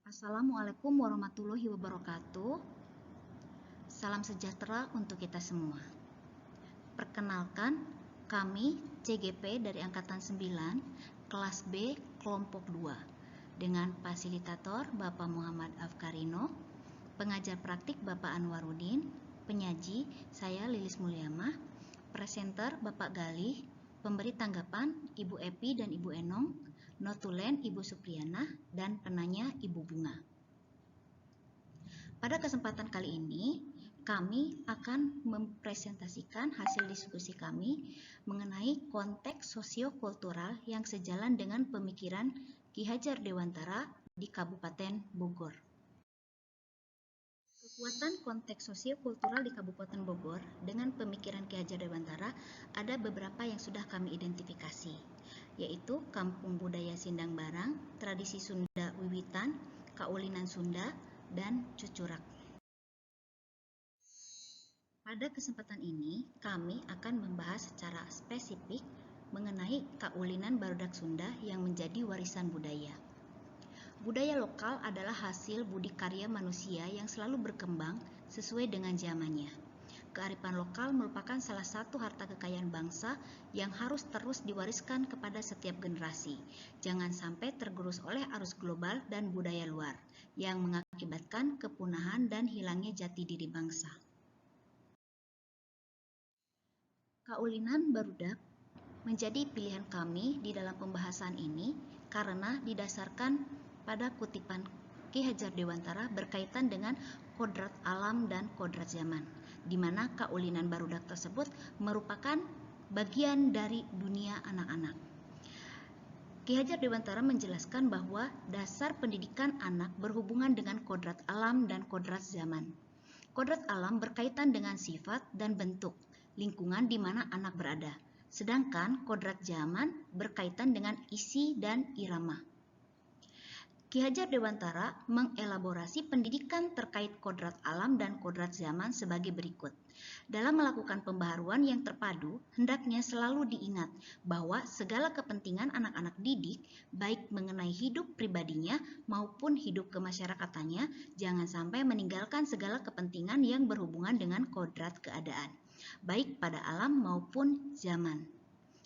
Assalamualaikum warahmatullahi wabarakatuh. Salam sejahtera untuk kita semua. Perkenalkan, kami CGP dari Angkatan 9, kelas B, kelompok 2, dengan fasilitator Bapak Muhammad Afkarino, pengajar praktik Bapak Anwarudin, penyaji saya Lilis Mulyamah, presenter Bapak Galih, pemberi tanggapan Ibu Epi dan Ibu Enong, notulen Ibu Supriyana, dan penanya Ibu Bunga. Pada kesempatan kali ini, kami akan mempresentasikan hasil diskusi kami mengenai konteks sosio-kultural yang sejalan dengan pemikiran Ki Hajar Dewantara di Kabupaten Bogor. Kekuatan konteks sosio-kultural di Kabupaten Bogor dengan pemikiran Ki Hajar Dewantara ada beberapa yang sudah kami identifikasi, yaitu Kampung Budaya Sindang Barang, Tradisi Sunda Wiwitan, Kaulinan Sunda, dan Cucurak. Pada kesempatan ini, kami akan membahas secara spesifik mengenai Kaulinan Barudak Sunda yang menjadi warisan budaya. Budaya lokal adalah hasil budi karya manusia yang selalu berkembang sesuai dengan zamannya. Kearifan lokal merupakan salah satu harta kekayaan bangsa yang harus terus diwariskan kepada setiap generasi. Jangan sampai tergerus oleh arus global dan budaya luar yang mengakibatkan kepunahan dan hilangnya jati diri bangsa. Kaulinan Barudak menjadi pilihan kami di dalam pembahasan ini karena didasarkan pada kutipan Ki Hajar Dewantara berkaitan dengan kodrat alam dan kodrat zaman, di mana Kaulinan Barudak tersebut merupakan bagian dari dunia anak-anak. Ki Hajar Dewantara menjelaskan bahwa dasar pendidikan anak berhubungan dengan kodrat alam dan kodrat zaman. Kodrat alam berkaitan dengan sifat dan bentuk lingkungan di mana anak berada, sedangkan kodrat zaman berkaitan dengan isi dan irama. Ki Hajar Dewantara mengelaborasi pendidikan terkait kodrat alam dan kodrat zaman sebagai berikut. Dalam melakukan pembaharuan yang terpadu, hendaknya selalu diingat bahwa segala kepentingan anak-anak didik, baik mengenai hidup pribadinya maupun hidup kemasyarakatannya, jangan sampai meninggalkan segala kepentingan yang berhubungan dengan kodrat keadaan, baik pada alam maupun zaman.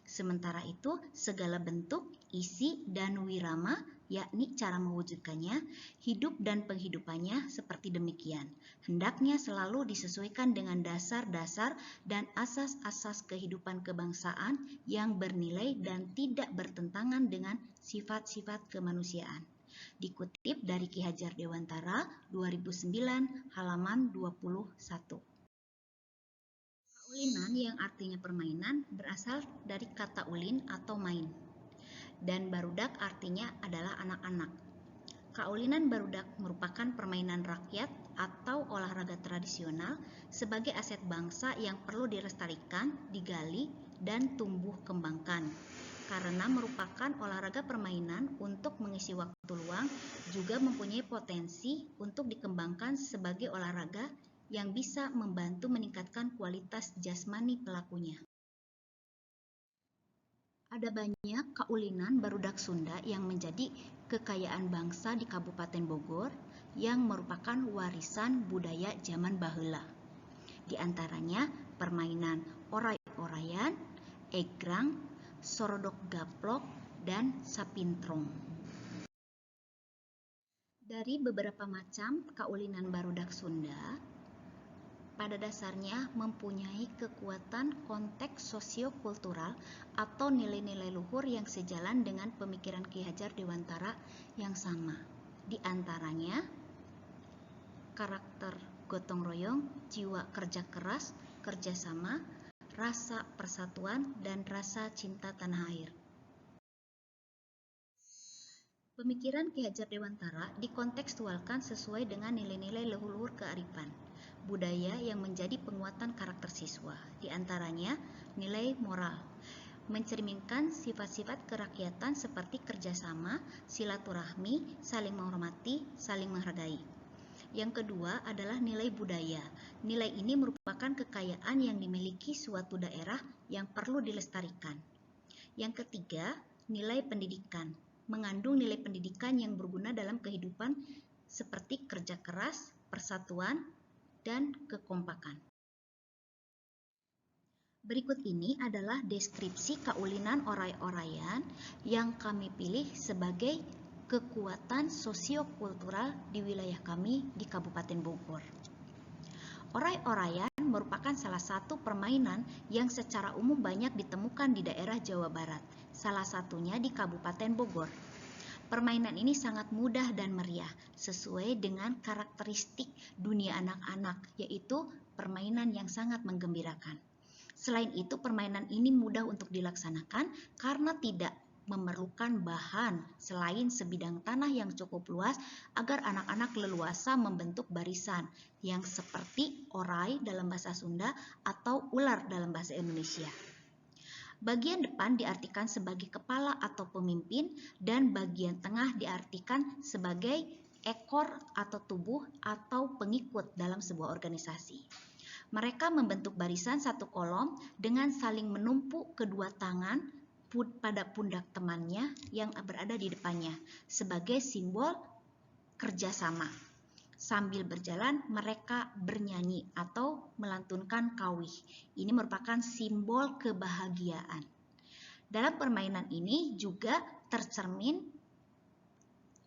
Sementara itu, segala bentuk, isi, dan wirama, yakni cara mewujudkannya, hidup dan penghidupannya seperti demikian. Hendaknya selalu disesuaikan dengan dasar-dasar dan asas-asas kehidupan kebangsaan yang bernilai dan tidak bertentangan dengan sifat-sifat kemanusiaan. Dikutip dari Ki Hajar Dewantara 2009 halaman 21. Kaulinan yang artinya permainan berasal dari kata ulin atau main, dan barudak artinya adalah anak-anak. Kaulinan barudak merupakan permainan rakyat atau olahraga tradisional sebagai aset bangsa yang perlu dilestarikan, digali, dan tumbuh kembangkan. Karena merupakan olahraga permainan untuk mengisi waktu luang, juga mempunyai potensi untuk dikembangkan sebagai olahraga yang bisa membantu meningkatkan kualitas jasmani pelakunya. Ada banyak kaulinan barudak Sunda yang menjadi kekayaan bangsa di Kabupaten Bogor yang merupakan warisan budaya zaman baheula. Di antaranya permainan oray-orayan, egrang, sorodok gaplok, dan sapintrong. Dari beberapa macam kaulinan barudak Sunda, pada dasarnya mempunyai kekuatan konteks sosio-kultural atau nilai-nilai luhur yang sejalan dengan pemikiran Ki Hajar Dewantara yang sama. Di antaranya, karakter gotong royong, jiwa kerja keras, kerjasama, rasa persatuan, dan rasa cinta tanah air. Pemikiran Ki Hajar Dewantara dikontekstualkan sesuai dengan nilai-nilai leluhur kearifan budaya yang menjadi penguatan karakter siswa. Di antaranya, nilai moral, mencerminkan sifat-sifat kerakyatan seperti kerjasama, silaturahmi, saling menghormati, saling menghargai. Yang kedua adalah nilai budaya. Nilai ini merupakan kekayaan yang dimiliki suatu daerah yang perlu dilestarikan. Yang ketiga, nilai pendidikan, mengandung nilai pendidikan yang berguna dalam kehidupan seperti kerja keras, persatuan, dan kekompakan. Berikut ini adalah deskripsi kaulinan oray-orayan yang kami pilih sebagai kekuatan sosiokultural di wilayah kami di Kabupaten Bogor. Oray-orayan merupakan salah satu permainan yang secara umum banyak ditemukan di daerah Jawa Barat, salah satunya di Kabupaten Bogor. Permainan ini sangat mudah dan meriah, sesuai dengan karakteristik dunia anak-anak, yaitu permainan yang sangat menggembirakan. Selain itu, permainan ini mudah untuk dilaksanakan karena tidak memerlukan bahan selain sebidang tanah yang cukup luas agar anak-anak leluasa membentuk barisan yang seperti orai dalam bahasa Sunda atau ular dalam bahasa Indonesia. Bagian depan diartikan sebagai kepala atau pemimpin dan bagian tengah diartikan sebagai ekor atau tubuh atau pengikut dalam sebuah organisasi. Mereka membentuk barisan satu kolom dengan saling menumpuk kedua tangan pada pundak temannya yang berada di depannya sebagai simbol kerjasama. Sambil berjalan, mereka bernyanyi atau melantunkan kawih. Ini merupakan simbol kebahagiaan. Dalam permainan ini juga tercermin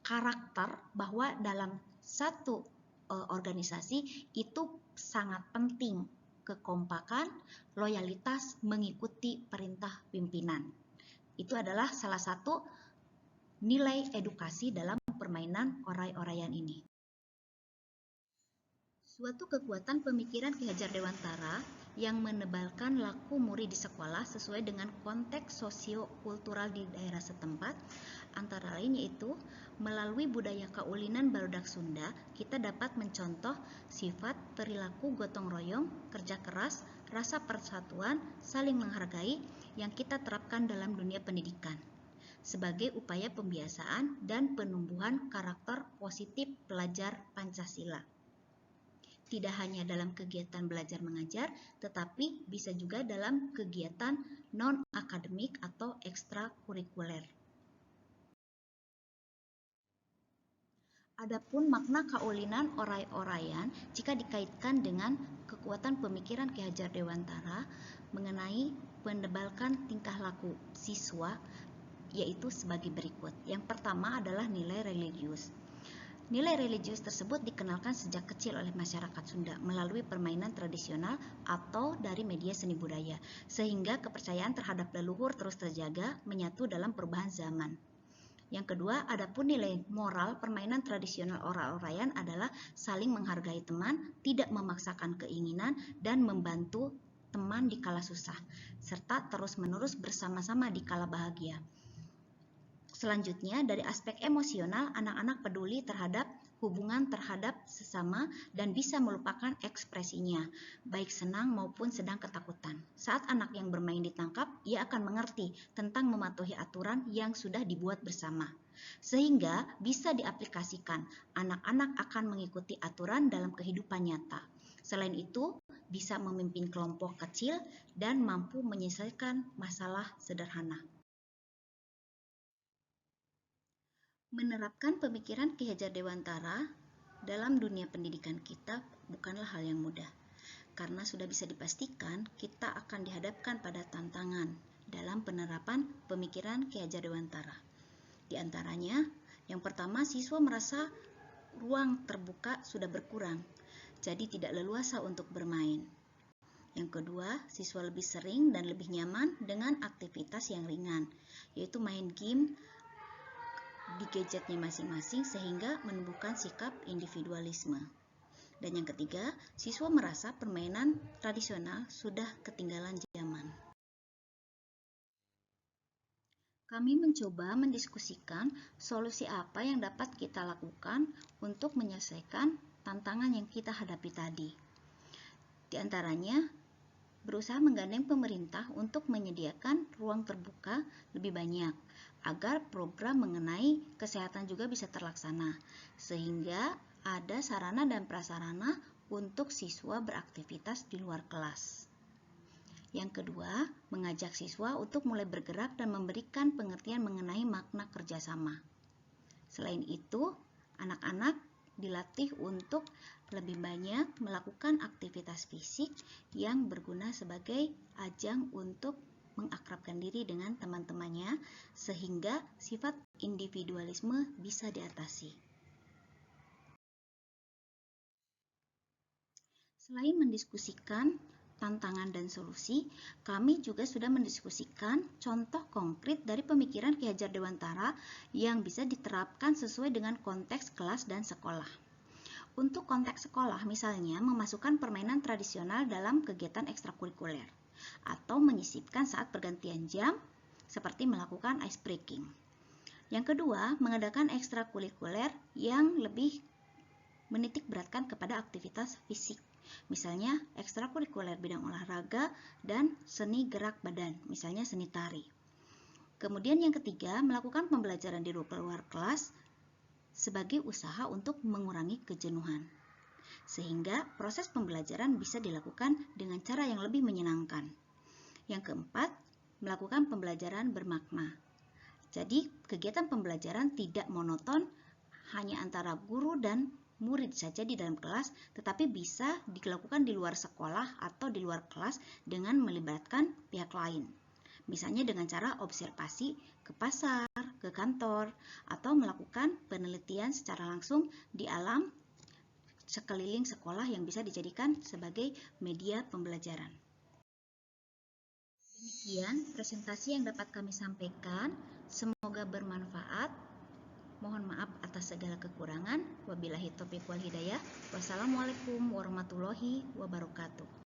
karakter bahwa dalam satu organisasi itu sangat penting kekompakan, loyalitas, mengikuti perintah pimpinan. Itu adalah salah satu nilai edukasi dalam permainan oray-orayan ini. Suatu kekuatan pemikiran Ki Hajar Dewantara yang menebalkan laku murid di sekolah sesuai dengan konteks sosio-kultural di daerah setempat, antara lain yaitu melalui budaya kaulinan barudak Sunda, kita dapat mencontoh sifat perilaku gotong royong, kerja keras, rasa persatuan, saling menghargai yang kita terapkan dalam dunia pendidikan sebagai upaya pembiasaan dan penumbuhan karakter positif pelajar Pancasila. Tidak hanya dalam kegiatan belajar mengajar, tetapi bisa juga dalam kegiatan non-akademik atau ekstrakurikuler. Adapun makna kaulinan oray-orayan jika dikaitkan dengan kekuatan pemikiran Ki Hajar Dewantara mengenai menebalkan tingkah laku siswa, yaitu sebagai berikut. Yang pertama adalah nilai religius. Nilai religius tersebut dikenalkan sejak kecil oleh masyarakat Sunda melalui permainan tradisional atau dari media seni budaya, sehingga kepercayaan terhadap leluhur terus terjaga menyatu dalam perubahan zaman. Yang kedua, adapun nilai moral permainan tradisional oral-orayan adalah saling menghargai teman, tidak memaksakan keinginan, dan membantu teman di kala susah, serta terus-menerus bersama-sama di kala bahagia. Selanjutnya, dari aspek emosional, anak-anak peduli terhadap hubungan terhadap sesama dan bisa melupakan ekspresinya, baik senang maupun sedang ketakutan. Saat anak yang bermain ditangkap, ia akan mengerti tentang mematuhi aturan yang sudah dibuat bersama. Sehingga bisa diaplikasikan, anak-anak akan mengikuti aturan dalam kehidupan nyata. Selain itu, bisa memimpin kelompok kecil dan mampu menyelesaikan masalah sederhana. Menerapkan pemikiran Ki Hajar Dewantara dalam dunia pendidikan kita bukanlah hal yang mudah, karena sudah bisa dipastikan kita akan dihadapkan pada tantangan dalam penerapan pemikiran Ki Hajar Dewantara. Di antaranya, yang pertama, siswa merasa ruang terbuka sudah berkurang, jadi tidak leluasa untuk bermain. Yang kedua, siswa lebih sering dan lebih nyaman dengan aktivitas yang ringan, yaitu main game di gadgetnya masing-masing sehingga menumbuhkan sikap individualisme. Dan yang ketiga, siswa merasa permainan tradisional sudah ketinggalan zaman. Kami mencoba mendiskusikan solusi apa yang dapat kita lakukan untuk menyelesaikan tantangan yang kita hadapi tadi. Di antaranya, berusaha menggandeng pemerintah untuk menyediakan ruang terbuka lebih banyak, agar program mengenai kesehatan juga bisa terlaksana, sehingga ada sarana dan prasarana untuk siswa beraktivitas di luar kelas. Yang kedua, mengajak siswa untuk mulai bergerak dan memberikan pengertian mengenai makna kerjasama. Selain itu, anak-anak dilatih untuk lebih banyak melakukan aktivitas fisik yang berguna sebagai ajang untuk mengakrabkan diri dengan teman-temannya sehingga sifat individualisme bisa diatasi. Selain mendiskusikan tantangan dan solusi, kami juga sudah mendiskusikan contoh konkret dari pemikiran Ki Hajar Dewantara yang bisa diterapkan sesuai dengan konteks kelas dan sekolah. Untuk konteks sekolah, misalnya memasukkan permainan tradisional dalam kegiatan ekstrakurikuler atau menyisipkan saat pergantian jam seperti melakukan ice breaking. Yang kedua, mengadakan ekstrakurikuler yang lebih menitik beratkan kepada aktivitas fisik. Misalnya ekstrakurikuler bidang olahraga dan seni gerak badan, misalnya seni tari. Kemudian yang ketiga, melakukan pembelajaran di luar kelas sebagai usaha untuk mengurangi kejenuhan. Sehingga proses pembelajaran bisa dilakukan dengan cara yang lebih menyenangkan. Yang keempat, melakukan pembelajaran bermakna. Jadi, kegiatan pembelajaran tidak monoton hanya antara guru dan murid saja di dalam kelas, tetapi bisa dilakukan di luar sekolah atau di luar kelas dengan melibatkan pihak lain. Misalnya dengan cara observasi ke pasar, ke kantor, atau melakukan penelitian secara langsung di alam sekeliling sekolah yang bisa dijadikan sebagai media pembelajaran. Demikian presentasi yang dapat kami sampaikan. Semoga bermanfaat. Mohon maaf atas segala kekurangan. Wabillahi taufiq wal hidayah. Wassalamualaikum warahmatullahi wabarakatuh.